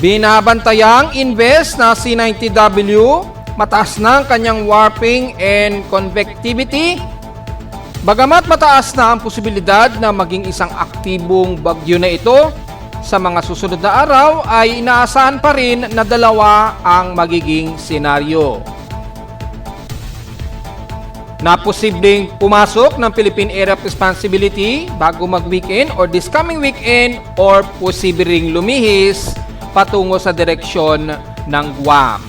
Binabantayang Invest na C90W, mataas na ang kanyang warping and convectivity. Bagamat mataas na ang posibilidad na maging isang aktibong bagyo na ito, sa mga susunod na araw ay inaasahan pa rin na dalawa ang magiging senaryo. Na posibleng pumasok ng Philippine Area of Responsibility bago mag-weekend or this coming weekend, or posibleng lumihis patungo sa direksyon ng Guam.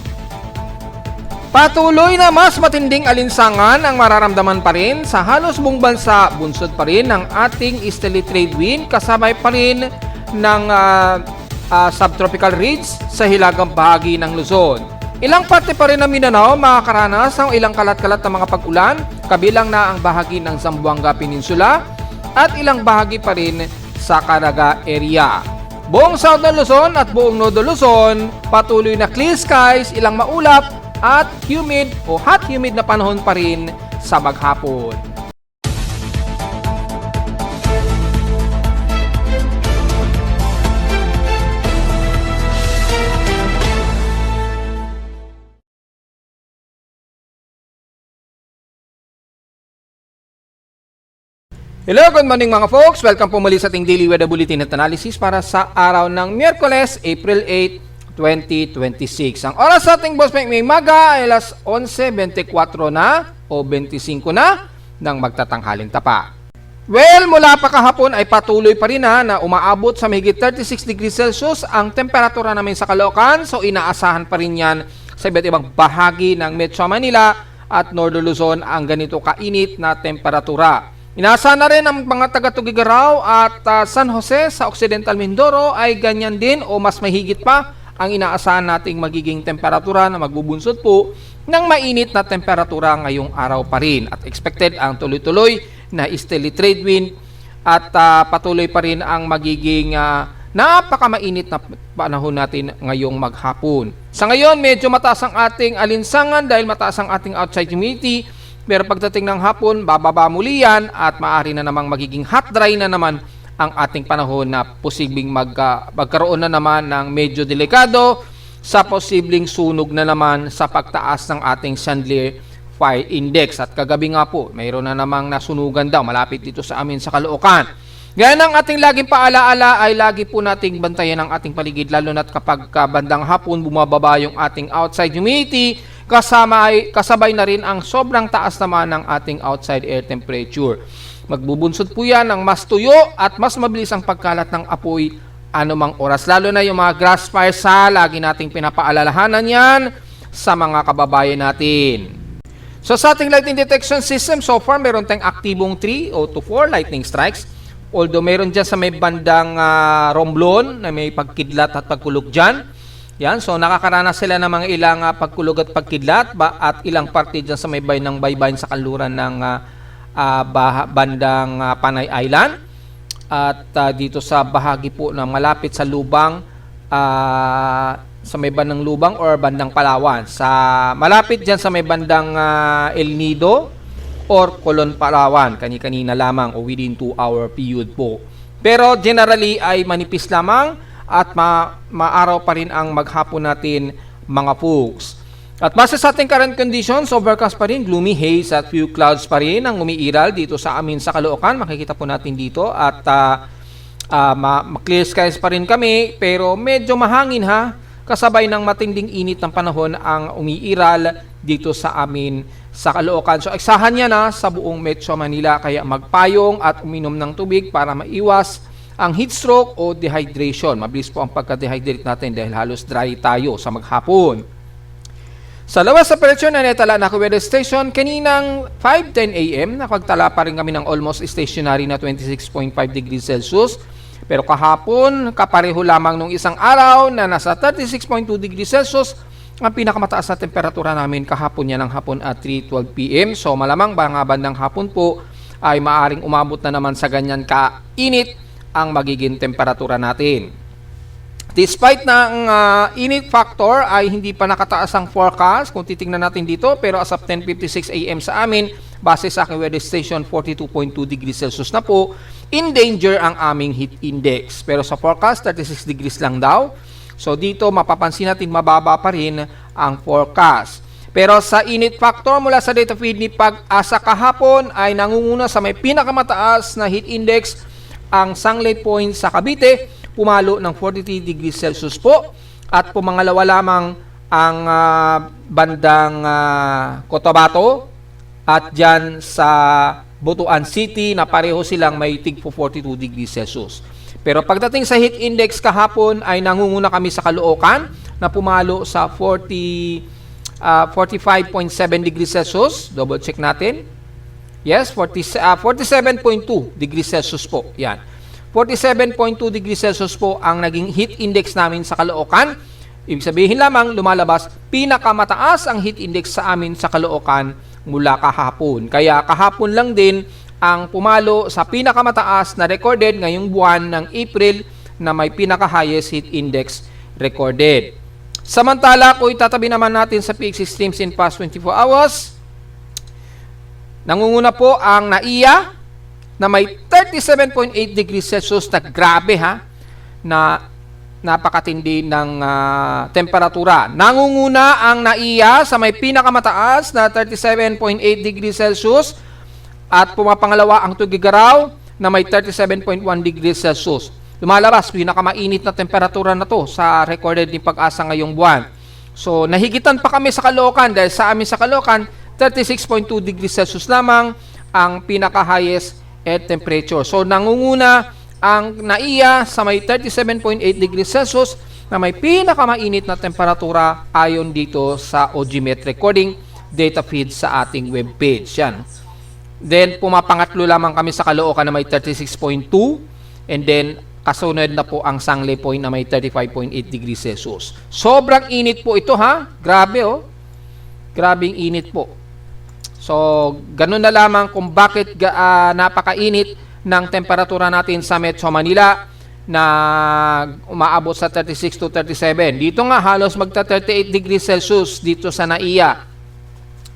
Patuloy na mas matinding alinsangan ang mararamdaman pa rin sa halos buong bansa. Bunsod pa rin ng ating easterly trade wind, kasabay pa rin ng subtropical ridge sa hilagang bahagi ng Luzon. Ilang parte pa rin ng Mindanao makakaranas ng ilang kalat-kalat na mga pag-ulan, kabilang na ang bahagi ng Zamboanga Peninsula at ilang bahagi pa rin sa Caraga area. Buong Southern Luzon at buong Northern Luzon, patuloy na clear skies, ilang maulap at humid o hot humid na panahon pa rin sa maghapon. Hello, good morning mga folks. Welcome po muli sa ating Daily Weather Bulletin at Analysis para sa araw ng Miyerkules, April 8, 2026. Ang oras sa ating Boss Mike may maga ay alas 11:24 na o 25 na ng magtatanghaling tapa. Well, mula pa kahapon ay patuloy pa rin na umaabot sa mahigit 36 degrees Celsius ang temperatura namin sa Caloocan. So inaasahan pa rin yan sa iba't ibang bahagi ng Metro Manila at Northern Luzon ang ganito kainit na temperatura. Inaasahan na rin ang mga taga-Tugigaraw at San Jose sa Occidental Mindoro ay ganyan din o mas mahigit pa ang inaasahan nating magiging temperatura na magbubunsod po ng mainit na temperatura ngayong araw pa rin. At expected ang tuloy-tuloy na easterly trade wind at patuloy pa rin ang magiging napakamainit na panahon natin ngayong maghapon. Sa ngayon, medyo mataas ang ating alinsangan dahil mataas ang ating outside humidity. Pero pagdating ng hapon, bababa muli yan at maaari na namang magiging hot dry na naman ang ating panahon na posibleng magkaroon na naman ng medyo delikado sa posibleng sunog na naman sa pagtaas ng ating Chandelier Fire Index. At kagabi nga po, mayroon na namang nasunugan daw malapit dito sa amin sa Caloocan. Gaya ng ating laging paalaala ay lagi po nating bantayan ang ating paligid, lalo na't kapag bandang hapon bumababa yung ating outside humidity, kasabay na rin ang sobrang taas naman ng ating outside air temperature. Magbubunsod po yan ng mas tuyo at mas mabilis ang pagkalat ng apoy anumang oras. Lalo na yung mga grass fires, lagi nating pinapaalalahanan yan sa mga kababayan natin. So sa ating lightning detection system, so far meron tayong aktibong 3 o to 4 lightning strikes. Although meron dyan sa may bandang Romblon na may pagkidlat at pagkulog dyan. Yan, so nakakaranas sila ng mga ilang pagkulog at pagkidlat at ilang parte dyan sa may ng baybayin sa kanluran ng bandang Panay Island at dito sa bahagi po na malapit sa Lubang, sa may bandang Lubang or bandang Palawan, sa malapit dyan sa may bandang El Nido or Colon Palawan, kani-kanina lamang o within 2-hour period po. Pero generally ay manipis lamang at maaraw pa rin ang maghapon natin mga folks. At base sa ating current conditions, overcast pa rin, gloomy haze at few clouds pa rin ang umiiral dito sa amin sa Caloocan. Makikita po natin dito at clear skies pa rin kami, pero medyo mahangin kasabay ng matinding init ng panahon ang umiiral dito sa amin sa Caloocan. So eksahan niya na sa buong Metro Manila, kaya magpayong at uminom ng tubig para maiwas ang heat stroke o dehydration. Mabilis po ang pagka-dehydrate natin dahil halos dry tayo sa maghapon. Sa lawas sa operasyon na netala na weather station, kaninang 5:10 AM, nakagtala pa rin kami ng almost stationary na 26.5 degrees Celsius. Pero kahapon, kapareho lamang nung isang araw na nasa 36.2 degrees Celsius, ang pinakamataas na temperatura namin kahapon yan ng hapon at 3:12 PM. So malamang mga bandang hapon po ay maaring umabot na naman sa ganyan kainit ang magiging temperatura natin. Despite ng init factor ay hindi pa nakataas ang forecast kung titingnan natin dito, pero as of 10:56 AM sa amin, base sa aking weather station, 42.2 degrees Celsius na po, in danger ang aming heat index. Pero sa forecast, 36 degrees lang daw. So dito mapapansin natin mababa pa rin ang forecast. Pero sa init factor mula sa data feed ni Pag-asa kahapon ay nangunguna sa may pinakamataas na heat index ang Sunlight Point sa Cavite, pumalo ng 43 degrees Celsius po. At pumangalawa lamang ang bandang Cotabato at dyan sa Butuan City na pareho silang may tig 42 degrees Celsius. Pero pagdating sa heat index kahapon ay nangunguna kami sa Caloocan na pumalo sa 45.7 degrees Celsius. Double check natin. Yes, 47.2 degrees Celsius po. Yan. 47.2 degrees Celsius po ang naging heat index namin sa Caloocan. Ibig sabihin lamang lumalabas, pinakamataas ang heat index sa amin sa Caloocan mula kahapon. Kaya kahapon lang din ang pumalo sa pinakamataas na recorded ngayong buwan ng April na may pinaka-highest heat index recorded. Samantala, kung itatabi naman natin sa peak systems in past 24 hours, nangunguna po ang NAIA na may 37.8 degrees Celsius na grabe na napakatindi ng temperatura. Nangunguna ang NAIA sa may pinakamataas na 37.8 degrees Celsius at pumapangalawa ang Tugigaraw na may 37.1 degrees Celsius. Lumalabas, pinakamainit na temperatura na to sa recorded ni Pag-asa ngayong buwan. So, nahigitan pa kami sa Caloocan dahil sa amin sa Caloocan, 36.2 degrees Celsius lamang ang pinaka-highest air temperature. So, nangunguna ang NAIA sa may 37.8 degrees Celsius na may pinakamainit na temperatura ayon dito sa OGMET recording data feed sa ating webpage. Yan. Then, pumapangatlo lamang kami sa Caloocan na may 36.2 and then kasunod na po ang Sunlight Point na may 35.8 degrees Celsius. Sobrang init po ito Grabe Grabing init po. So, ganun na lamang kung bakit napakainit ng temperatura natin sa Metro Manila na umaabot sa 36 to 37. Dito nga halos magta 38 degrees Celsius dito sa NAIA.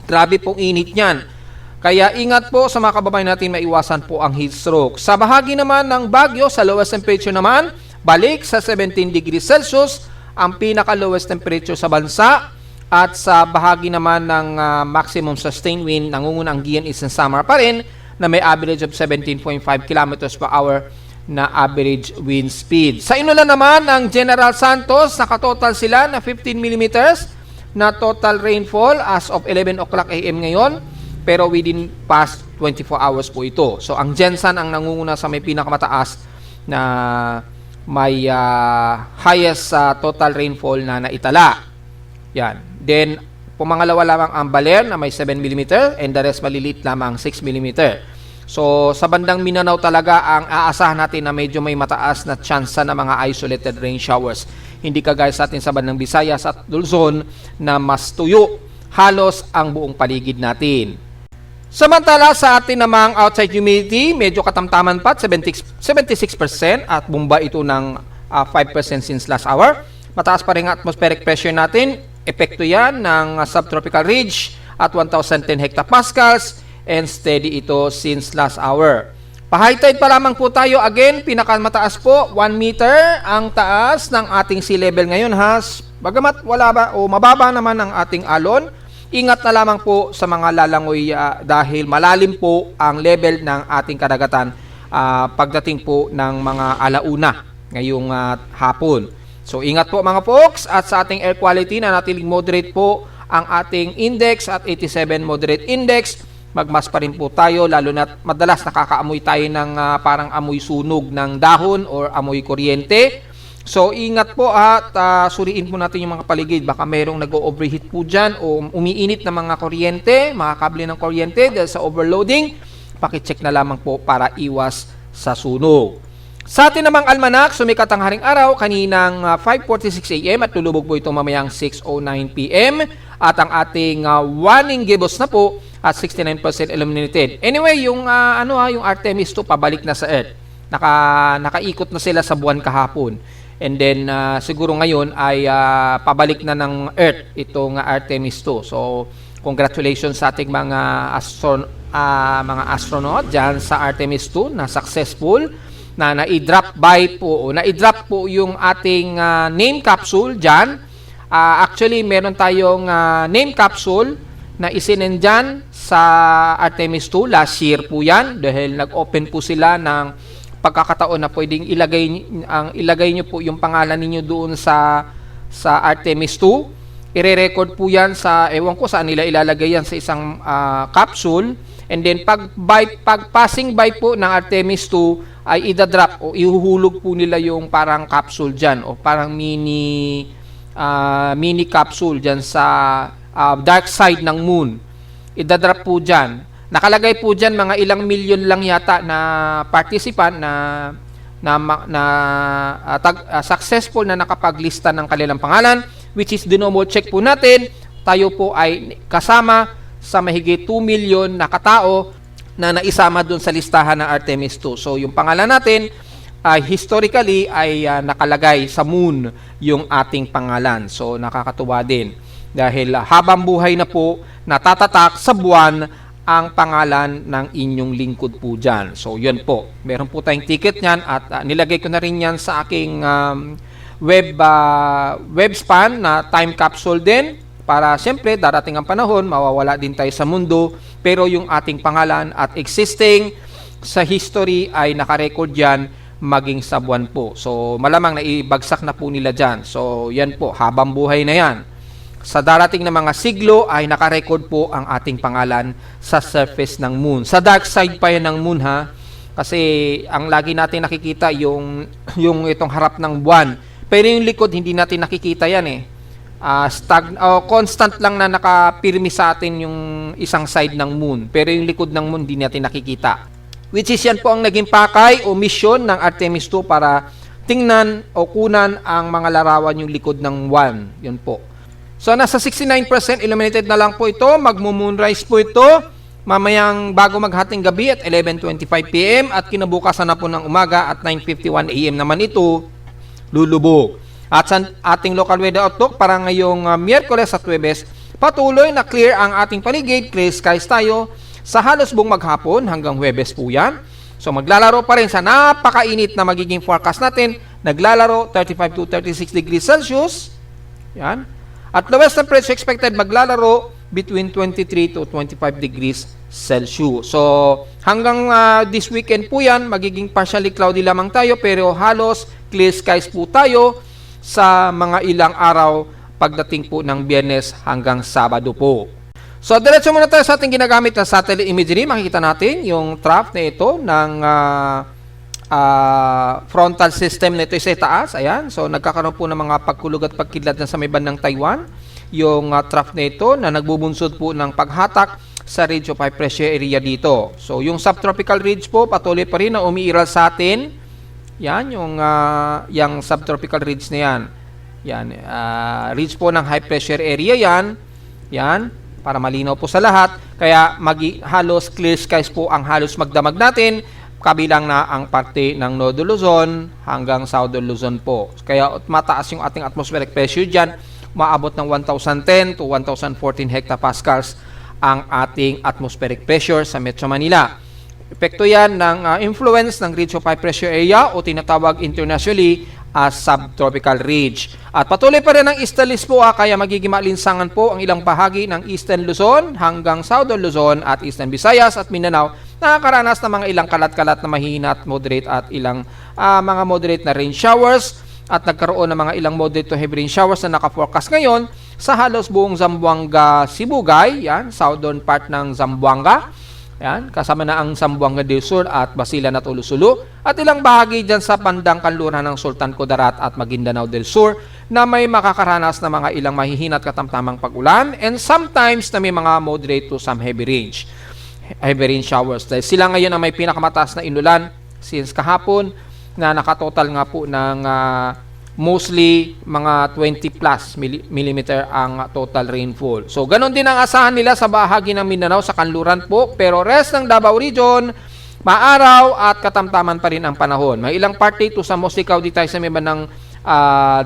Grabe pong init niyan. Kaya ingat po sa mga kababayan natin, maiwasan po ang heat stroke. Sa bahagi naman ng Baguio, sa lowest temperature naman, balik sa 17 degrees Celsius, ang pinaka-lowest temperature sa bansa. At sa bahagi naman ng maximum sustained wind, nangunguna ang Gian Eastern Samar pa rin na may average of 17.5 kilometers per hour na average wind speed. Sa Inulan naman, ang General Santos, nakatotal sila na 15 millimeters na total rainfall as of 11 o'clock AM ngayon. Pero within past 24 hours po ito. So, ang Gensan ang nangunguna sa may pinakamataas na may highest total rainfall na naitala. Yan. Then, pumangalawa lamang ang Baler na may 7 mm and the rest maliliit lamang 6 mm. So, sa bandang Mindanao talaga ang aasahan natin na medyo may mataas na tsansa na mga isolated rain showers. Hindi kagaya sa atin sa bandang Visayas at Luzon na mas tuyo halos ang buong paligid natin. Samantala sa atin namang outside humidity, medyo katamtaman pa at 76% at bumba ito ng 5% since last hour. Mataas pa rin ang atmospheric pressure natin. Epekto yan ng subtropical ridge at 1,010 hectopascals and steady ito since last hour. Pa-high tide pa lamang po tayo. Again, pinakamataas po, 1 meter ang taas ng ating sea level ngayon. Bagamat mababa naman ang ating alon, ingat na lamang po sa mga lalangoy dahil malalim po ang level ng ating karagatan pagdating po ng mga alauna ngayong hapon. So ingat po mga folks, at sa ating air quality na natiling moderate po ang ating index at 87 moderate index. Magmas pa rin po tayo lalo na madalas nakakaamoy tayo ng parang amoy sunog ng dahon or amoy kuryente. So, ingat po at suriin po natin yung mga paligid. Baka mayroong nag-overheat po dyan o umiinit na mga kuryente, mga kable ng kuryente dahil sa overloading. Pakicheck na lamang po para iwas sa sunog. Sa atin namang almanak, sumikat ang haring araw kaninang 5:46 AM at lulubog po ito mamayang 6:09 PM. At ang ating warning gibbous na po at 69% illuminated. Anyway, yung Artemis 2 pabalik na sa Earth. Nakaikot na sila sa buwan kahapon. And then, siguro ngayon ay pabalik na ng Earth itong Artemis 2. So, congratulations sa ating mga astronaut dyan sa Artemis 2 na successful na na-drop by po o na-drop po yung ating name capsule dyan. Actually, meron tayong name capsule na isinend dyan sa Artemis 2 last year po yan dahil nag-open po sila ng pagkakataon na pwedeng ilagay nyo po yung pangalan ninyo doon sa Artemis 2. Ire-record po yan sa, ewan ko saan nila ilalagay yan sa isang capsule. And then pag passing by po ng Artemis 2 ay idadrop o ihuhulog po nila yung parang capsule dyan o parang mini capsule dyan sa dark side ng moon. Idadrop po dyan. Nakalagay po dyan mga ilang milyon lang yata na participant successful na nakapaglista ng kanilang pangalan, which is dinomo check po natin. Tayo po ay kasama sa mahigit 2 million na katao na naisama doon sa listahan ng Artemis 2. So yung pangalan natin historically ay nakalagay sa moon yung ating pangalan. So nakakatuwa din dahil habang buhay na po natatatak sa buwan ang pangalan ng inyong lingkod po dyan. So yun po, meron po tayong ticket nyan at nilagay ko na rin yan sa aking web span na time capsule din para siyempre darating ang panahon, mawawala din tayo sa mundo, pero yung ating pangalan at existing sa history ay nakarecord yan maging sa buwan po. So malamang na ibagsak na po nila dyan. So yan po, habang buhay na yan. Sa darating na mga siglo ay nakarecord po ang ating pangalan sa surface ng moon. Sa dark side pa yan ng moon ha. Kasi ang lagi natin nakikita yung itong harap ng buwan. Pero yung likod hindi natin nakikita yan eh. Constant lang na nakapirmi sa atin yung isang side ng moon. Pero yung likod ng moon hindi natin nakikita. Which is yan po ang naging pakay o mission ng Artemis 2 para tingnan o kunan ang mga larawan yung likod ng buwan. Yun po. So nasa 69% illuminated na lang po ito. Magmo-moonrise po ito mamayang bago maghating gabi at 11:25 PM at kinabukasan na po ng umaga at 9:51 AM naman ito lulubog. At sa ating local weather outlook para ngayong Miyerkules at Huwebes, patuloy na clear ang ating paligid, clear skies tayo sa halos buong maghapon hanggang Huwebes po yan. So maglalaro pa rin sa napakainit na magiging forecast natin. Naglalaro 35 to 36 degrees Celsius. Yan. At lowest temperature expected maglalaro between 23 to 25 degrees Celsius. So hanggang this weekend po yan, magiging partially cloudy lamang tayo pero halos clear skies po tayo sa mga ilang araw pagdating po ng Biyernes hanggang Sabado po. So, diretso muna tayo sa ating ginagamit na satellite imagery. Makikita natin yung trough na ito ng frontal system na ito sa taas. Ayan. So, nagkakaroon po ng mga pagkulog at pagkidlat na sa may bandang Taiwan. Yung trough na ito na nagbubunsod po ng paghatak sa ridge of high pressure area dito. So, yung subtropical ridge po patuloy pa rin na umiiral sa atin. Yan, yung subtropical ridge na yan. Yan, ridge po ng high pressure area yan. Yan, para malinaw po sa lahat. Kaya halos clear skies po ang halos magdamag natin. Kabilang na ang parte ng Northern Luzon hanggang Southern Luzon po. Kaya mataas yung ating atmospheric pressure dyan. Maabot ng 1,010 to 1,014 hectopascals ang ating atmospheric pressure sa Metro Manila. Epekto yan ng influence ng ridge of high pressure area o tinatawag internationally as subtropical ridge. At patuloy pa rin ang easterlies po kaya magiging maalinsangan po ang ilang bahagi ng Eastern Luzon hanggang Southern Luzon at Eastern Visayas at Mindanao nakakaranas ng mga ilang kalat-kalat na mahina at moderate at ilang mga moderate na rain showers at nagkaroon ng mga ilang moderate to heavy rain showers na naka-forecast ngayon sa halos buong Zamboanga, Sibugay, yan, southern part ng Zamboanga. Yan, kasama na ang Zamboanga del Sur at Basilan at Ulusulu at ilang bahagi dyan sa bandang kanluran ng Sultan Kudarat at Maguindanao del Sur na may makakaranas na mga ilang mahihina at katamtamang pag-ulan and sometimes na may mga moderate to some heavy rain showers. Dahil sila ngayon ang may pinakamataas na inulan since kahapon na nakatotal nga po ng mostly mga 20 plus millimeter ang total rainfall. So, ganun din ang asahan nila sa bahagi ng Mindanao sa kanluran po. Pero rest ng Davao Region, maaraw at katamtaman pa rin ang panahon. May ilang part dito sa mostly cloudy tayo sa may bandang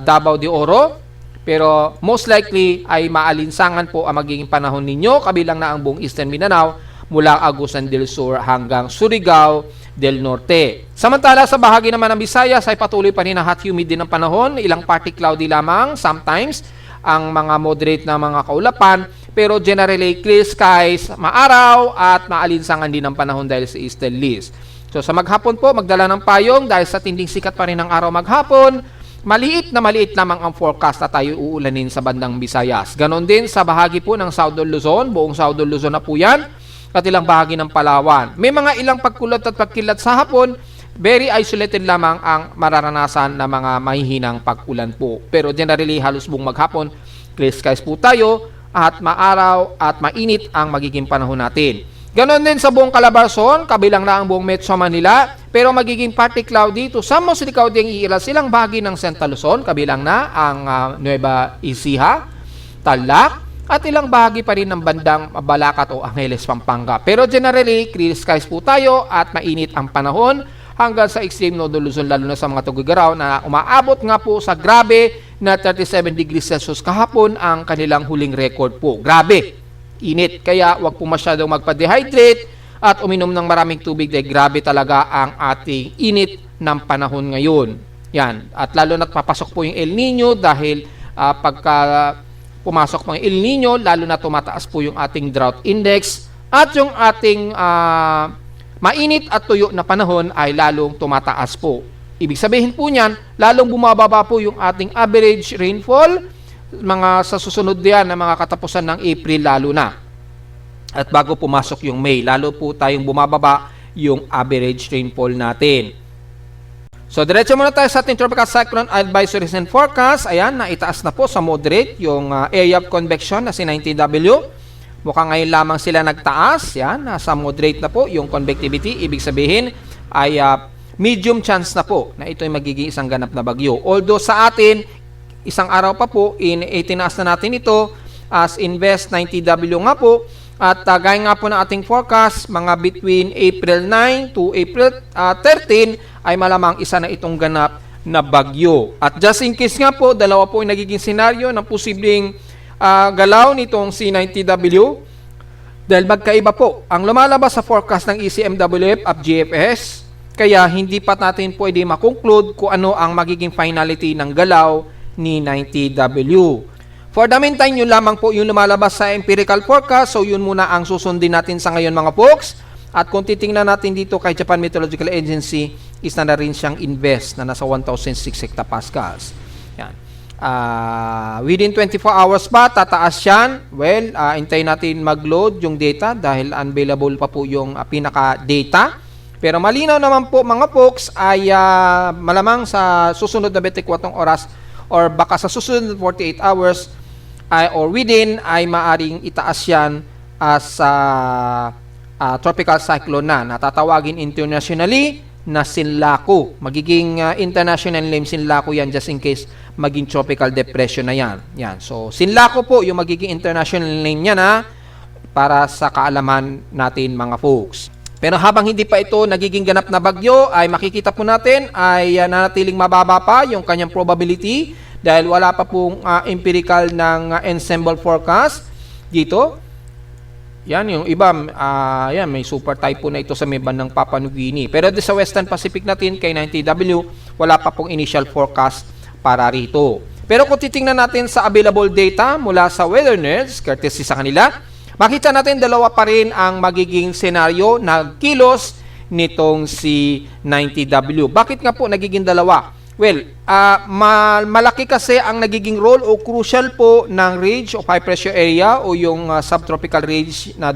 Davao de Oro. Pero most likely ay maalinsangan po ang magiging panahon ninyo. Kabilang na ang buong Eastern Mindanao mula Agusan del Sur hanggang Surigao del Norte. Samantala sa bahagi naman ng Visayas ay patuloy pa rin na hot humid din ang panahon, ilang partly cloudy lamang sometimes ang mga moderate na mga kaulapan, pero generally clear skies, maaraw at maalinsangan din ang panahon dahil sa easterlies. So sa maghapon po, magdala ng payong dahil sa tinding sikat pa rin ng araw maghapon. Maliit lamang ang forecast na tayo uulanin sa bandang Visayas. Ganon din sa bahagi po ng Southern Luzon, buong Southern Luzon na po yan, at ilang bahagi ng Palawan. May mga ilang pagkulot at pagkilat sa hapon, very isolated lamang ang mararanasan na mga mahihinang pag-ulan po. Pero generally, halos buong maghapon, clear skies po tayo at maaraw at mainit ang magiging panahon natin. Ganon din sa buong Calabarzon, kabilang na ang buong Metro Manila, pero magiging partly cloudy to some mostly cloudy ang iilan silang bahagi ng Central Luzon, kabilang na ang Nueva Ecija, Tarlac, at ilang bahagi pa rin ng bandang Balacat o Angeles, Pampanga. Pero generally, clear skies po tayo at mainit ang panahon hanggang sa extreme Northern Luzon, lalo na sa mga Tugigaraw na umaabot nga po sa grabe na 37 degrees Celsius kahapon ang kanilang huling record po. Grabe! Init. Kaya wag po masyadong magpa-dehydrate at uminom ng maraming tubig dahil grabe talaga ang ating init ng panahon ngayon. Yan. At lalo na't papasok po yung El Nino dahil pagka pumasok po yung El Nino, lalo na tumataas po yung ating drought index at yung ating mainit at tuyo na panahon ay lalong tumataas po. Ibig sabihin po niyan, lalong bumababa po yung ating average rainfall mga sa susunod diyan na mga katapusan ng April lalo na. At bago pumasok yung May, lalo po tayong bumababa yung average rainfall natin. So, diretso muna tayo sa ating tropical cyclone advisories and forecast. Ayan, naitaas na po sa moderate yung area of convection na si 90W. Mukhang ngayon lamang sila nagtaas. Yan, nasa moderate na po yung convectivity. Ibig sabihin ay medium chance na po na ito ay magiging isang ganap na bagyo. Although sa atin, isang araw pa po, itinaas na natin ito as Invest 90W nga po. At gaya nga po ng ating forecast, mga between April 9 to April 13 ay malamang isa na itong ganap na bagyo. At just in case nga po, dalawa po yung nagiging senaryo ng posibleng galaw nitong C90W. Dahil magkaiba po ang lumalabas sa forecast ng ECMWF at GFS. Kaya hindi pa natin pwede makonclude kung ano ang magiging finality ng galaw ni 90W. For the meantime, yun lamang po yung lumalabas sa empirical forecast. So, yun muna ang susundin natin sa ngayon mga folks. At kung titingnan natin dito kay Japan Meteorological Agency, is na rin siyang invest na nasa 1,006 hectopascals. Yan. Within 24 hours ba, tataas yan? Well, hintayin natin mag-load yung data dahil unavailable pa po yung pinaka-data. Pero malinaw naman po mga folks ay malamang sa susunod na 24 oras or baka sa susunod 48 hours or within ay maaring itaas yan as tropical cyclone na natatawagin internationally na Sinlaku. Magiging international name Sinlaku yan just in case maging tropical depression na yan. Yan. So Sinlaku po yung magiging international name niya na para sa kaalaman natin mga folks. Pero habang hindi pa ito nagiging ganap na bagyo, ay makikita po natin ay nanatiling mababa pa yung kanyang probability dahil wala pa pong empirical ng ensemble forecast dito. Yan, yung iba, yan, may super typhoon na ito sa may bandang Papua New Guinea. Pero sa Western Pacific natin, kay 90W, wala pa pong initial forecast para rito. Pero kung titingnan natin sa available data mula sa Weather Nerds, courtesy sa kanila, makita natin dalawa pa rin ang magiging senaryo na kilos nitong si 90W. Bakit nga po nagiging dalawa? Well, malaki kasi ang nagiging role o crucial po ng ridge o high pressure area o yung subtropical ridge na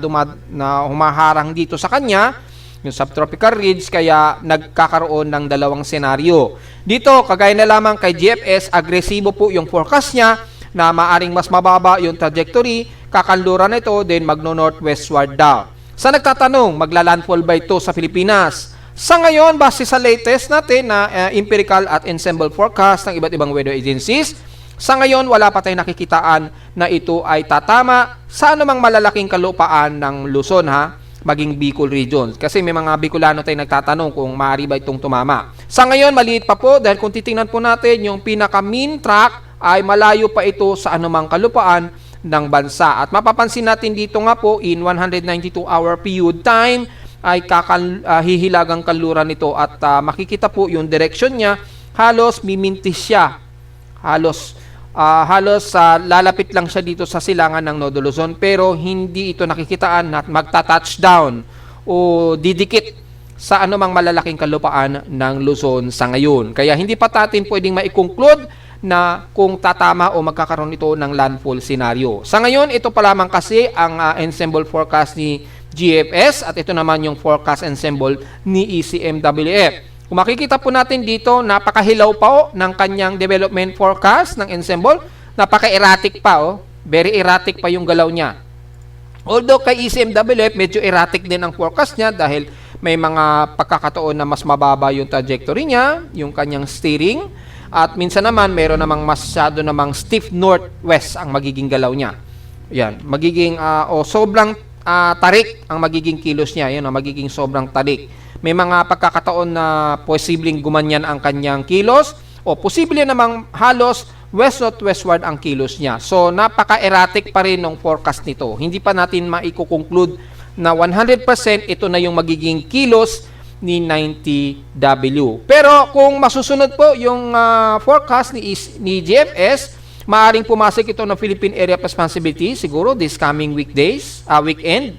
humaharang dito sa kanya, yung subtropical ridge, kaya nagkakaroon ng dalawang senaryo. Dito, kagaya na lamang kay GFS, agresibo po yung forecast niya na maaring mas mababa yung trajectory, kakanluran ito, then magno-northwestward daw. Sa nagtatanong, maglalandfall ba ito sa Pilipinas? Sa ngayon, base sa latest natin na empirical at ensemble forecast ng iba't ibang weather agencies, sa ngayon wala pa tayong nakikitaan na ito ay tatama sa anumang malalaking kalupaan ng Luzon maging Bicol region. Kasi may mga Bicolano tayong nagtatanong kung maaari ba itong tumama. Sa ngayon, maliit pa po dahil kung titingnan po natin yung pinaka-mean track ay malayo pa ito sa anumang kalupaan ng bansa. At mapapansin natin dito nga po in 192-hour period time, ay hihilagang kanluran nito at makikita po yung direction niya, halos mimintis siya. Halos lalapit lang siya dito sa silangan ng Nodo Luzon, pero hindi ito nakikitaan at magta-touchdown o didikit sa anumang malalaking kalupaan ng Luzon sa ngayon. Kaya hindi pa natin pwedeng ma-conclude na kung tatama o magkakaroon ito ng landfall scenario. Sa ngayon, ito pa lamang kasi ang ensemble forecast ni GFS at ito naman yung forecast ensemble ni ECMWF. Kung makikita po natin dito, napakahilaw pa ng kanyang development forecast ng ensemble. Napaka-erratic pa. Very erratic pa yung galaw niya. Although kay ECMWF, medyo erratic din ang forecast niya dahil may mga pagkakataon na mas mababa yung trajectory niya, yung kanyang steering, at minsan naman mayroon namang masyado namang stiff northwest ang magiging galaw niya. Yan, magiging sobrang tarik ang magiging kilos niya, yan, magiging sobrang tarik. May mga pagkakataon na posibleng gumanyan ang kanyang kilos o posible namang halos west-northwestward ang kilos niya. So, napaka-erratic pa rin ng forecast nito. Hindi pa natin maiko-conclude na 100% ito na yung magiging kilos ni 90W. Pero kung masusunod po yung forecast ni GFS, maaring pumasok ito ng Philippine Area of Responsibility siguro this coming weekend.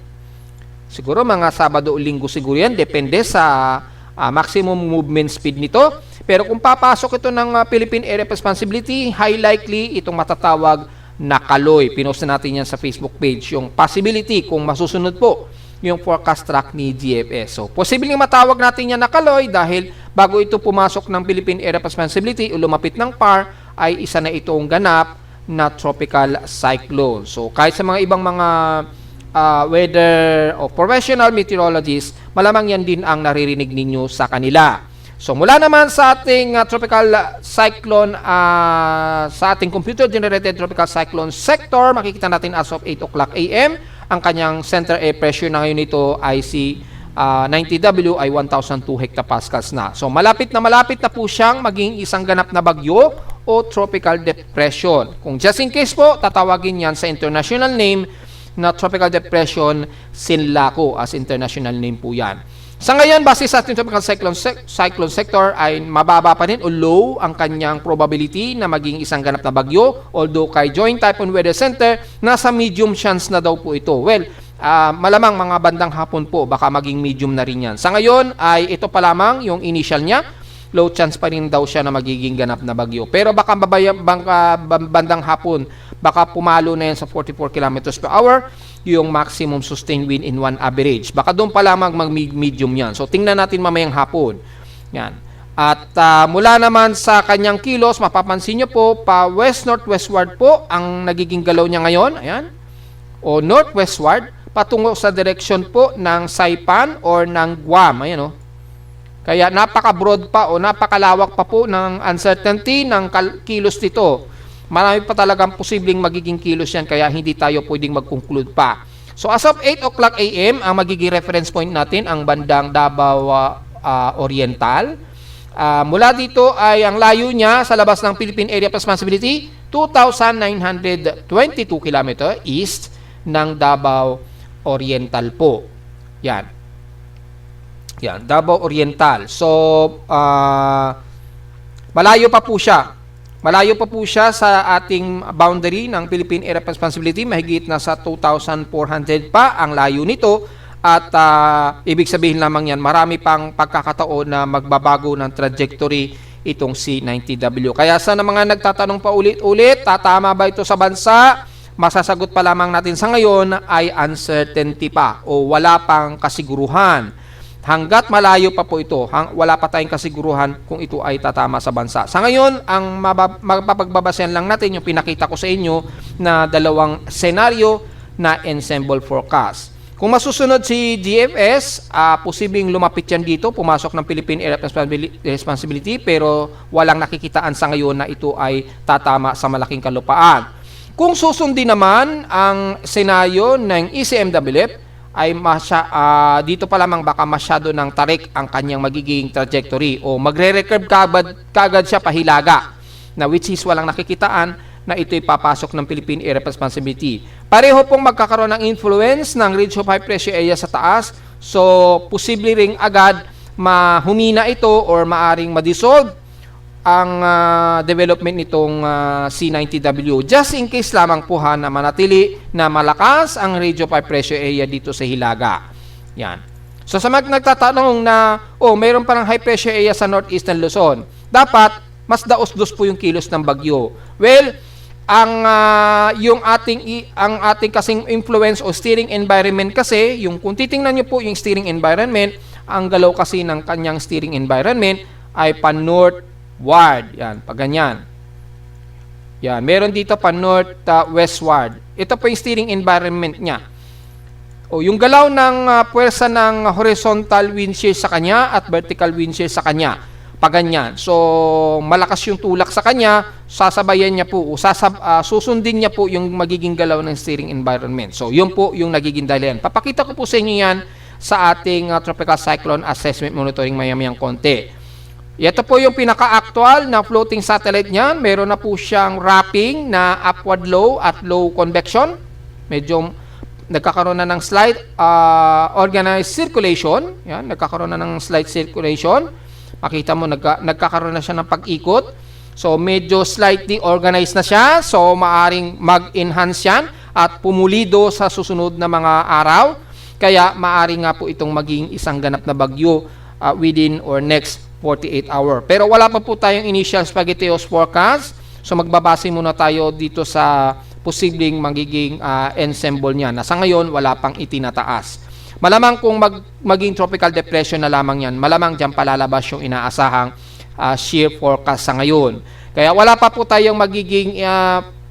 Siguro mga Sabado o Linggo siguro yan. Depende sa maximum movement speed nito. Pero kung papasok ito ng Philippine Area of Responsibility, high likely itong matatawag na Kaloy. Pinost na natin yan sa Facebook page. Yung possibility kung masusunod po yung forecast track ni GFS. So, posibleng matawag natin yan na Kaloy dahil bago ito pumasok ng Philippine Area of Responsibility o lumapit ng PAR, ay isa na itong ganap na tropical cyclone. So, kahit sa mga ibang mga weather o professional meteorologists, malamang yan din ang naririnig ninyo sa kanila. So, mula naman sa ating tropical cyclone, sa ating computer-generated tropical cyclone sector, makikita natin as of 8 o'clock a.m., ang kanyang center air pressure na ngayon nito ay si 90W ay 1,002 hectopascals na. So, malapit na po siyang maging isang ganap na bagyo o tropical depression. Kung just in case po, tatawagin yan sa international name na tropical depression Sinlaco as international name po yan. Sa ngayon, base sa ating tropical cyclone sector ay mababa pa rin o low ang kanyang probability na maging isang ganap na bagyo. Although kay Joint Typhoon Weather Center, nasa medium chance na daw po ito. Well, malamang mga bandang hapon po, baka maging medium na rin yan. Sa ngayon, ay ito pa lamang yung initial niya. Low chance pa rin daw siya na magiging ganap na bagyo. Pero baka bandang hapon, baka pumalo na yan sa 44 kilometers per hour yung maximum sustained wind in one average. Baka doon pa lamang mag-medium yan. So, tingnan natin mamayang hapon. Yan. At mula naman sa kanyang kilos, mapapansin nyo po, pa west-northwestward po ang nagiging galaw niya ngayon. Ayan. O northwestward, patungo sa direction po ng Saipan or ng Guam. Ayan o. Kaya napaka-broad pa o napakalawak pa po ng uncertainty ng kilos nito. Marami pa talagang posibleng magiging kilos yan kaya hindi tayo pwedeng mag-conclude pa. So as of 8 o'clock a.m., ang magiging reference point natin ang bandang Davao Oriental. Mula dito ay ang layo niya sa labas ng Philippine Area of Responsibility, 2,922 km east ng Davao Oriental po. Yan. Yan, Davao Oriental. So, malayo pa po siya. Malayo pa po siya sa ating boundary ng Philippine Area of Responsibility. Mahigit na sa 2,400 pa ang layo nito. At ibig sabihin lamang yan, marami pang pagkakataon na magbabago ng trajectory itong si 90W. Kaya sa mga nagtatanong pa ulit-ulit, tatama ba ito sa bansa? Masasagot pa lamang natin sa ngayon ay uncertainty pa o wala pang kasiguruhan. Hanggat malayo pa po ito, wala pa tayong kasiguruhan kung ito ay tatama sa bansa. Sa ngayon, ang mapapagbabasehan lang natin yung pinakita ko sa inyo na dalawang senaryo na ensemble forecast. Kung masusunod si GFS, posibleng lumapit yan dito, pumasok ng Philippine Area of Responsibility, pero walang nakikitaan sa ngayon na ito ay tatama sa malaking kalupaan. Kung susundin naman ang senaryo ng ECMWF, ay dito pa lamang baka masyado ng tarik ang kanyang magiging trajectory o magre-recurve kagad siya pahilaga na which is walang nakikitaan na ito'y papasok ng Philippine Area of Responsibility. Pareho pong magkakaroon ng influence ng ridge of high pressure area sa taas So, posible ring agad mahumina ito or maaring ma-dissolve ang development nitong C90W. Just in case lamang po na manatili na malakas ang radio of high pressure area dito sa Hilaga. Yan. So sa nagtatanong na, mayroon parang high pressure area sa northeastern Luzon. Dapat, mas daos-dos po yung kilos ng bagyo. Well, ang ating kasing influence o steering environment kasi, kung titingnan niyo po yung steering environment, ang galaw kasi ng kanyang steering environment ay pan-northward. Yan, pag ganyan. Yan, meron dito pan-north-westward. Ito po yung steering environment niya. Yung galaw ng puwersa ng horizontal wind shear sa kanya at vertical wind shear sa kanya. Pag ganyan. So, malakas yung tulak sa kanya, sasabayan niya po, susundin niya po yung magiging galaw ng steering environment. So, yun po yung nagiging dahilan. Papakita ko po sa inyo yan sa ating Tropical Cyclone Assessment Monitoring mayamayang konti. Ito po yung pinaka-actual na floating satellite niyan. Meron na po siyang wrapping na upward low at low convection. Medyo nagkakaroon na ng slight organized circulation. Yan, nagkakaroon na ng slight circulation. Makita mo, nagkakaroon na siya ng pag-ikot. So, medyo slightly organized na siya. So, maaring mag-enhance yan at pumulido sa susunod na mga araw. Kaya, maaring nga po itong maging isang ganap na bagyo within or next 48 hour. Pero wala pa po tayong initial spaghettios forecast. So, magbabase muna tayo dito sa posibleng magiging ensemble niya na sa ngayon wala pang itinataas. Malamang kung maging tropical depression na lamang yan, malamang dyan palalabas yung inaasahang shear forecast sa ngayon. Kaya wala pa po tayong magiging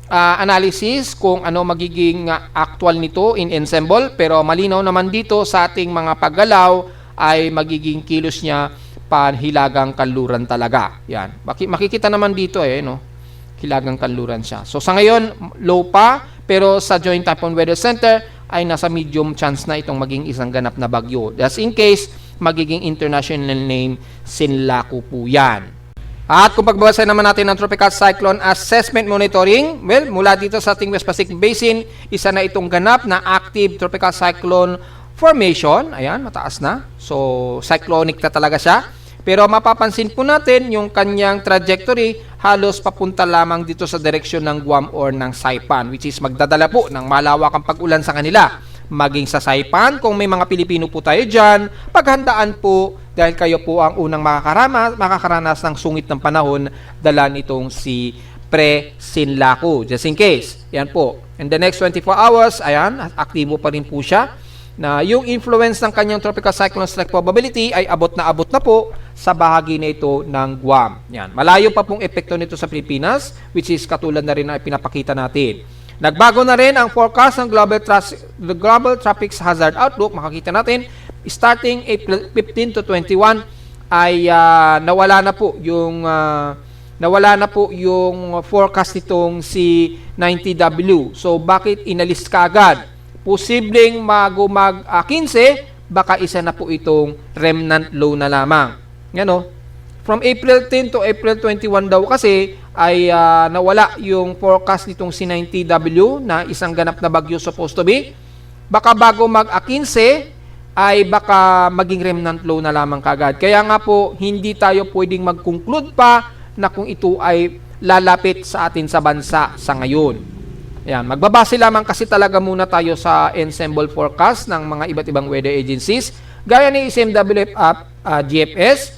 analysis kung ano magiging actual nito in ensemble, pero malinaw naman dito sa ating mga paggalaw ay magiging kilos niya Hilagang Kanluran talaga. Yan. Makikita naman dito no? Hilagang Kanluran siya. So sa ngayon, low pa, pero sa Joint Typhoon Weather Center ay nasa medium chance na itong maging isang ganap na bagyo. Just in case, magiging international name, Sinlaku po yan. At kung pagbabasa naman natin ng Tropical Cyclone Assessment Monitoring, well, mula dito sa ating West Pacific Basin, isa na itong ganap na active Tropical Cyclone Formation. Ayan, mataas na. So, cyclonic na talaga siya. Pero mapapansin po natin yung kanyang trajectory halos papunta lamang dito sa direksyon ng Guam or ng Saipan, which is magdadala po ng malawakang pag-ulan sa kanila. Maging sa Saipan, kung may mga Pilipino po tayo dyan, paghandaan po dahil kayo po ang unang makakaranas ng sungit ng panahon, dala nitong si Sinlaku. Just in case. Yan po. In the next 24 hours, ayan, aktibo pa rin po siya, na yung influence ng kanyang tropical cyclone strike probability ay abot na po sa bahagi na ito ng Guam. Yan. Malayo pa pong epekto nito sa Pilipinas, which is katulad na rin na pinapakita natin. Nagbago na rin ang forecast ng Global Traffic Hazard Outlook. Makikita natin, starting April 15 to 21 ay nawala na po yung forecast nitong si 90W. So, bakit inalis ka agad? Posibleng mag-15, baka isa na po itong remnant low na lamang. Yan From April 10 to April 21 daw kasi ay nawala yung forecast nitong si 90W na isang ganap na bagyo supposed to be. Baka bago mag-15 ay baka maging remnant low na lamang kagad. Kaya nga po, hindi tayo pwedeng mag-conclude pa na kung ito ay lalapit sa atin sa bansa sa ngayon. Ayan, magbabase lamang kasi talaga muna tayo sa ensemble forecast ng mga iba't ibang weather agencies, gaya ni SMWF GFS,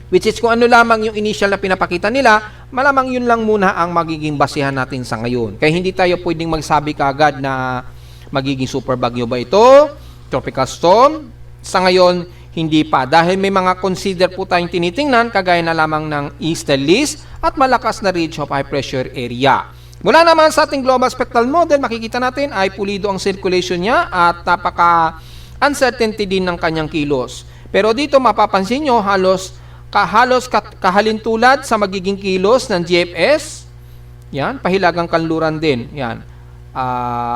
which is kung ano lamang yung initial na pinapakita nila, malamang yun lang muna ang magiging basihan natin sa ngayon. Kaya hindi tayo pwedeng magsabi kaagad na magiging super bagyo ba ito, tropical storm. Sa ngayon, hindi pa. Dahil may mga consider po tayong tinitingnan, kagaya na lamang ng easterlies at malakas na ridge of high pressure area. Mula naman sa ating global spectral model, makikita natin ay pulido ang circulation niya at napaka-uncertainty din ng kanyang kilos. Pero dito mapapansin nyo, halos kahalintulad sa magiging kilos ng GFS. Yan, Pahilagang Kanluran din. Yan.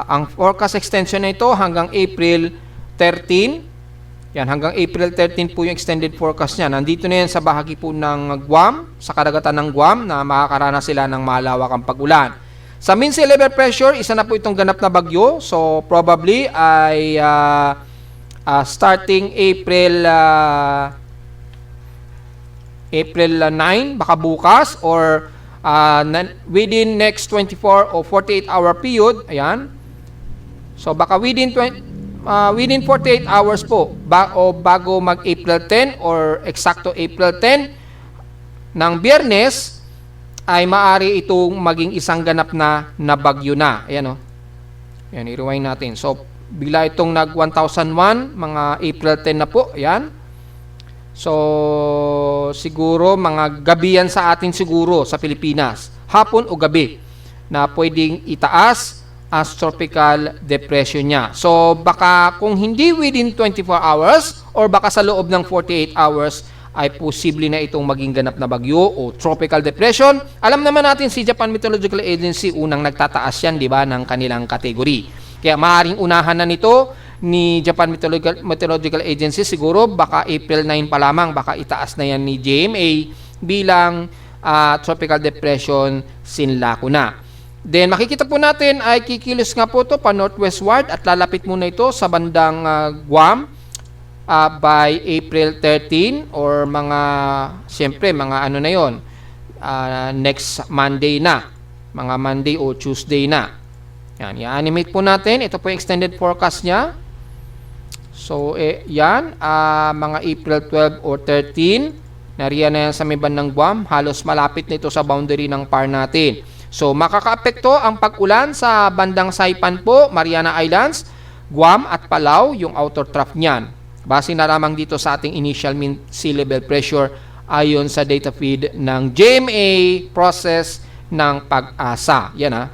Ang forecast extension na ito hanggang April 13. Yan, hanggang April 13 po yung extended forecast niya. Nandito na yan sa bahagi po ng Guam, sa karagatan ng Guam, na makakaranas sila ng malawakang pag-ulan. Sa mean sea level pressure, isa na po itong ganap na bagyo. So, probably ay starting April 9, baka bukas, or within next 24 or 48-hour period. Ayan. So baka within 48 hours po bago mag-April 10 or eksakto April 10 ng Biyernes ay maaari itong maging isang ganap na bagyo na. Ayan o. Ayan, i-rewind natin. So bigla itong nag 1001, mga April 10 na po. Ayan. So siguro mga gabi yan sa atin siguro sa Pilipinas. Hapon o gabi na pwedeng itaas as tropical depression niya. So baka kung hindi within 24 hours or baka sa loob ng 48 hours ay posible na itong maging ganap na bagyo o tropical depression. Alam naman natin si Japan Meteorological Agency unang nagtataas yan, di ba, ng kanilang kategory. Kaya maaaring unahan na nito ni Japan Meteorological Agency siguro baka April 9 pa lamang, baka itaas na yan ni JMA bilang tropical depression Sinlaku na. Then makikita po natin ay kikilos nga po ito pa northwestward at lalapit muna ito sa bandang Guam by April 13 or siyempre mga ano na yon, next Monday na, mga Monday o Tuesday na. Yan, i-animate po natin. Ito po yung extended forecast niya. So yan, mga April 12 or 13, nariyan na yan sa may bandang Guam, halos malapit na ito sa boundary ng PAR natin. So makakaapekto ang pag-ulan sa bandang Saipan po, Mariana Islands, Guam at Palau, yung outer trough niyan. Base na lamang dito sa ating initial mean sea level pressure ayon sa data feed ng GMA process ng Pag-asa. Yan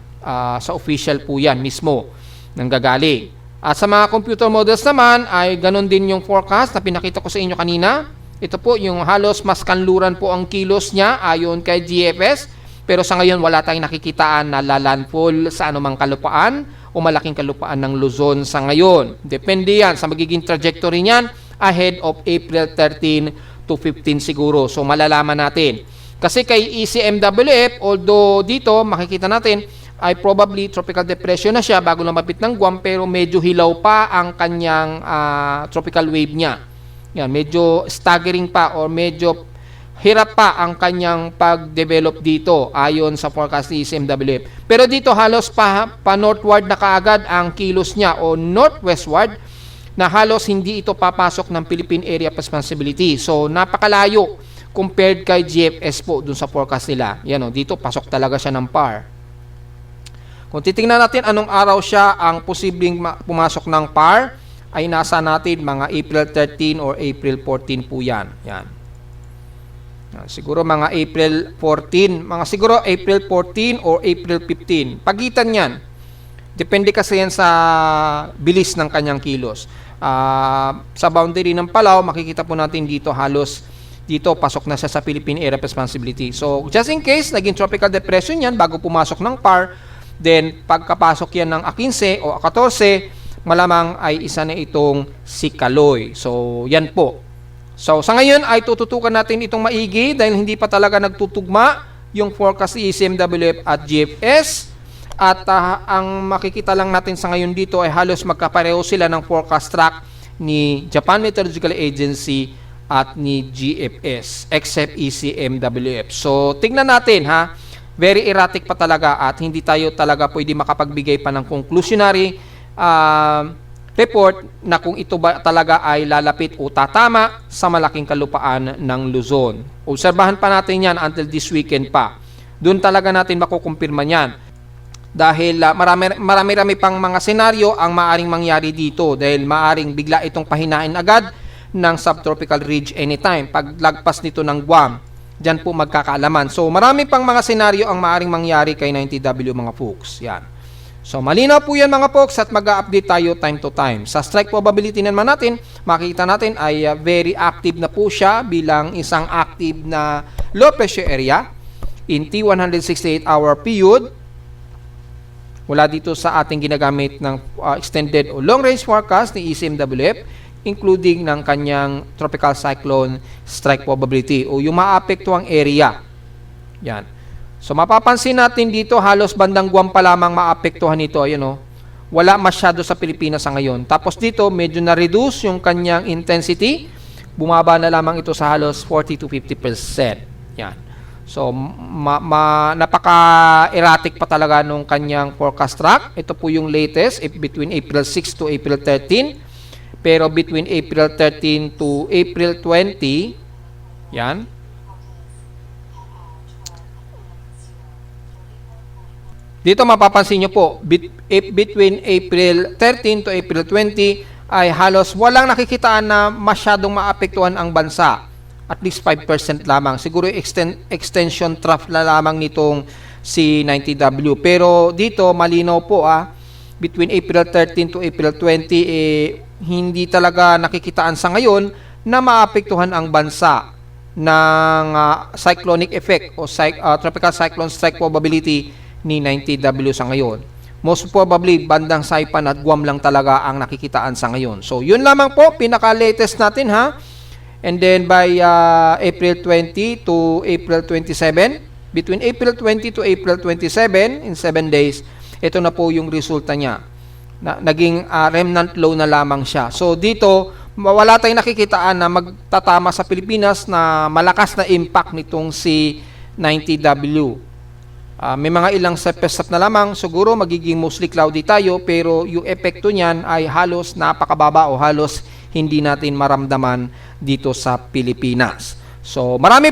sa official po yan mismo nanggagaling. At sa mga computer models naman ay ganun din yung forecast na pinakita ko sa inyo kanina. Ito po yung halos mas kanluran po ang kilos niya ayon kay GFS. Pero sa ngayon wala tayong nakikitaan na lalandfall sa anumang kalupaan o malaking kalupaan ng Luzon sa ngayon. Depende yan sa magiging trajectory niyan ahead of April 13 to 15 siguro. So malalaman natin. Kasi kay ECMWF, although dito makikita natin ay probably tropical depression na siya bago lumapit ng Guam, pero medyo hilaw pa ang kanyang tropical wave niya. Yan, medyo staggering pa or medyo hirap pa ang kanyang pag-develop dito ayon sa forecast ni ECMWF. Pero dito halos pa northward na kaagad ang kilos niya o northwestward na halos hindi ito papasok ng Philippine Area of Responsibility. So napakalayo compared kay GFS po dun sa forecast nila. Yan dito pasok talaga siya ng PAR. Kung titingnan natin anong araw siya ang posibleng pumasok ng PAR ay nasa natin mga April 13 or April 14 po yan. Yan. Siguro mga April 14, siguro April 14 or April 15. Pagitan yan. Depende kasi yan sa bilis ng kanyang kilos. Sa boundary ng Palau, makikita po natin dito halos dito pasok na siya sa Philippine Area of Responsibility. So, just in case, naging tropical depression yan bago pumasok ng PAR, then pagkapasok yan ng A15 o A14, malamang ay isa na itong si Kaloy. So, yan po. So, sa ngayon ay tututukan natin itong maigi dahil hindi pa talaga nagtutugma yung forecast ni ECMWF at GFS. At ang makikita lang natin sa ngayon dito ay halos magkapareho sila ng forecast track ni Japan Meteorological Agency at ni GFS except ECMWF. So, tingnan natin ha. Very erratic pa talaga at hindi tayo talaga pwede makapagbigay pa ng conclusionary report na kung ito ba talaga ay lalapit o tatama sa malaking kalupaan ng Luzon. Obserbahan pa natin yan until this weekend pa. Doon talaga natin makukumpirma yan. Dahil marami-rami pang mga senaryo ang maaring mangyari dito dahil maaring bigla itong pahinain agad ng subtropical ridge anytime. Pag lagpas nito ng Guam, dyan po magkakaalaman. So marami pang mga senaryo ang maaring mangyari kay 90W mga folks. Yan. So, malinaw po yan mga folks at mag-update tayo time to time. Sa strike probability naman natin, makikita natin ay very active na po siya bilang isang active na low pressure area in T168-hour period. Wala dito sa ating ginagamit ng extended o long range forecast ni ECMWF, including ng kanyang tropical cyclone strike probability o yung maapektuang area. Yan. So mapapansin natin dito halos bandang Guam pa lamang maapektuhan ito, ayun wala masyado sa Pilipinas sa ngayon. Tapos dito, medyo na-reduce yung kanyang intensity. Bumaba na lamang ito sa halos 40 to 50%. Yan. So, napaka-erratic pa talaga nung kanyang forecast track. Ito po yung latest, between April 6 to April 13. Pero between April 13 to April 20, yan. Dito mapapansin nyo po, between April 13 to April 20 ay halos walang nakikitaan na masyadong maapektuhan ang bansa. At least 5% lamang. Siguro extension trough na lamang nitong si 90W. Pero dito malinaw po between April 13 to April 20 hindi talaga nakikitaan sa ngayon na maapektuhan ang bansa ng cyclonic effect o tropical cyclone strike probability ni 90W sa ngayon. Most probably, bandang Saipan at Guam lang talaga ang nakikitaan sa ngayon. So, yun lamang po, pinaka-latest natin And then by April 20 to April 27, between April 20 to April 27, in 7 days, ito na po yung resulta niya. Naging remnant low na lamang siya. So, dito, wala tayong nakikitaan na magtatama sa Pilipinas na malakas na impact nitong si 90W. May mga ilang sepesap na lamang, siguro magiging mostly cloudy tayo, pero yung epekto niyan ay halos napakababa o halos hindi natin maramdaman dito sa Pilipinas. So, marami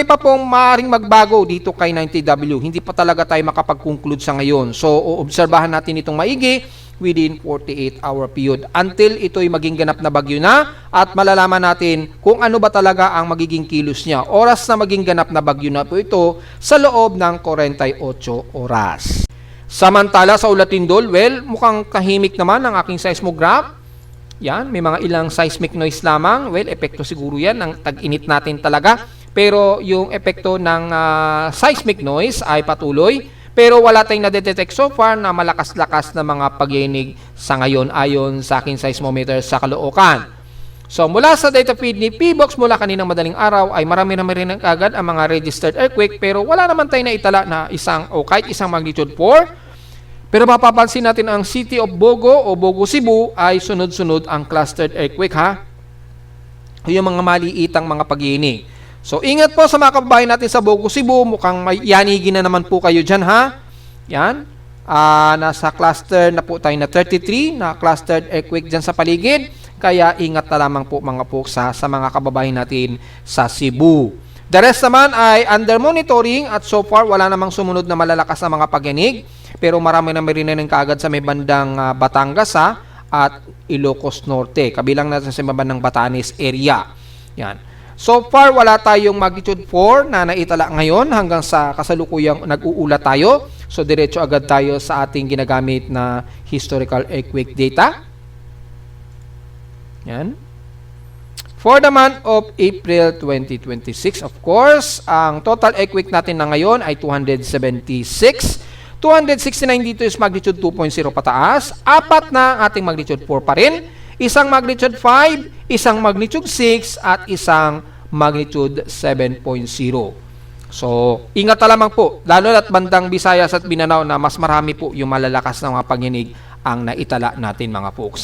pa pong maaaring magbago dito kay 90W. Hindi pa talaga tayo makapag-conclude sa ngayon. So, obserbahan natin itong maigi within 48-hour period until ito'y maging ganap na bagyo na at malalaman natin kung ano ba talaga ang magiging kilos niya. Oras na maging ganap na bagyo na po ito sa loob ng 48 oras. Samantala sa Ulatindol, mukhang kahimik naman ang aking seismograph. Yan, may mga ilang seismic noise lamang. Epekto siguro yan ng tag-init natin talaga. Pero yung epekto ng seismic noise ay patuloy. Pero wala tayong nadetect so far na malakas-lakas na mga pagyinig sa ngayon ayon sa aking seismometer sa Caloocan. So mula sa data feed ni PBox mula kaninang madaling araw ay marami rin agad ang mga registered earthquake pero wala naman tayong naitala na kahit isang magnitude 4. Pero mapapansin natin ang City of Bogo o Bogo Cebu ay sunod-sunod ang clustered earthquake yung mga maliitang mga pagyinig. So, ingat po sa mga kababayan natin sa Bogo Cebu. Mukhang may yanigin na naman po kayo dyan, Yan. Nasa cluster na po tayo na 33 na clustered earthquake dyan sa paligid. Kaya, ingat na lamang po mga po sa mga kababayan natin sa Cebu. The rest naman ay under monitoring at so far, wala namang sumunod na malalakas na mga pagyanig. Pero marami na marinanin kaagad sa may bandang Batangas, at Ilocos Norte. Kabilang natin sa may bandang Batanes area. Yan. So far, wala tayong magnitude 4 na naitala ngayon hanggang sa kasalukuyang nag-uulat tayo. So, diretso agad tayo sa ating ginagamit na historical earthquake data. Yan. For the month of April 2026, of course, ang total earthquake natin na ngayon ay 276. 269 dito is magnitude 2.0 pataas. 4 na ang ating magnitude 4 pa rin. Isang magnitude 5, isang magnitude 6, at isang magnitude 7.0. So, ingat na lamang po, lalo at bandang Visayas at Mindanao na mas marami po yung malalakas na mga pagyinig ang naitala natin mga folks.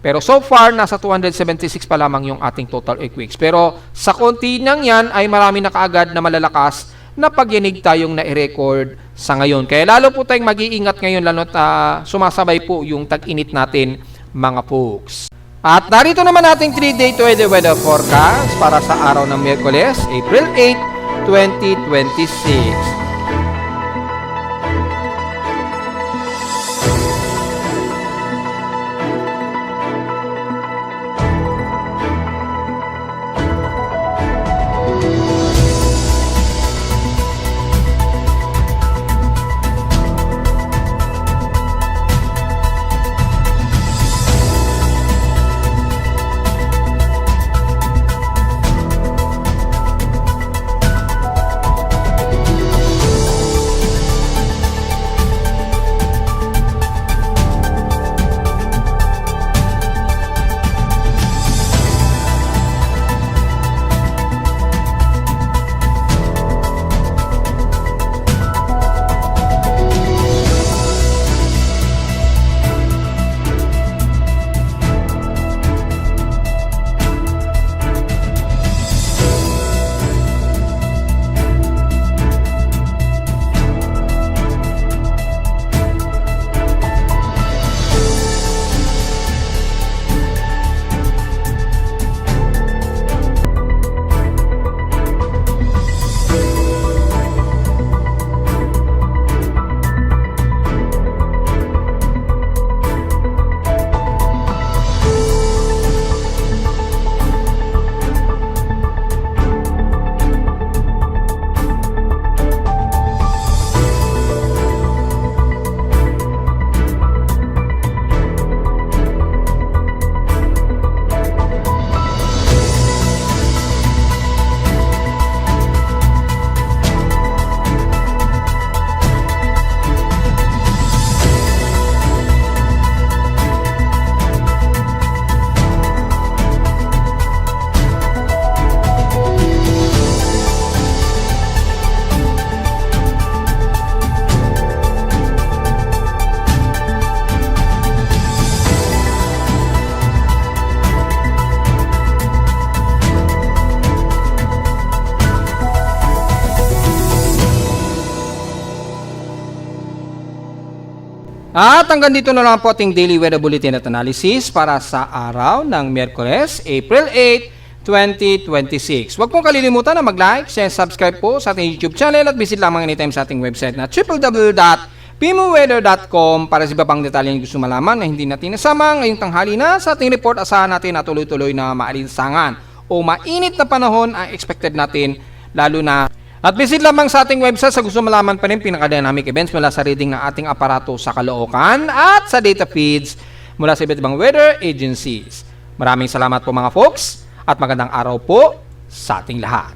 Pero so far, nasa 276 pa lamang yung ating total earthquakes. Pero sa konti nang yan ay marami na kaagad na malalakas na pagyinig tayong na-record sa ngayon. Kaya lalo po tayong mag-iingat ngayon lalo at sumasabay po yung tag-init natin mga folks. At narito naman ating 3-day weather forecast para sa araw ng Miyerkules, April 8, 2026. At hanggang dito na lang po ating Daily Weather Bulletin at Analysis para sa araw ng Miyerkules, April 8, 2026. Huwag pong kalilimutan na mag-like, share, subscribe po sa ating YouTube channel at visit lamang anytime sa ating website na www.pimoweather.com para sa iba pang detalye na gusto malaman na hindi natin nasama ngayong tanghali na sa ating report. Asahan natin na tuloy-tuloy na maalinsangan o mainit na panahon ang expected natin, lalo na. At visit lamang sa ating website sa gusto malaman pa rin pinaka-dynamic events mula sa reading ng ating aparato sa Caloocan at sa data feeds mula sa iba't ibang weather agencies. Maraming salamat po mga folks at magandang araw po sa ating lahat.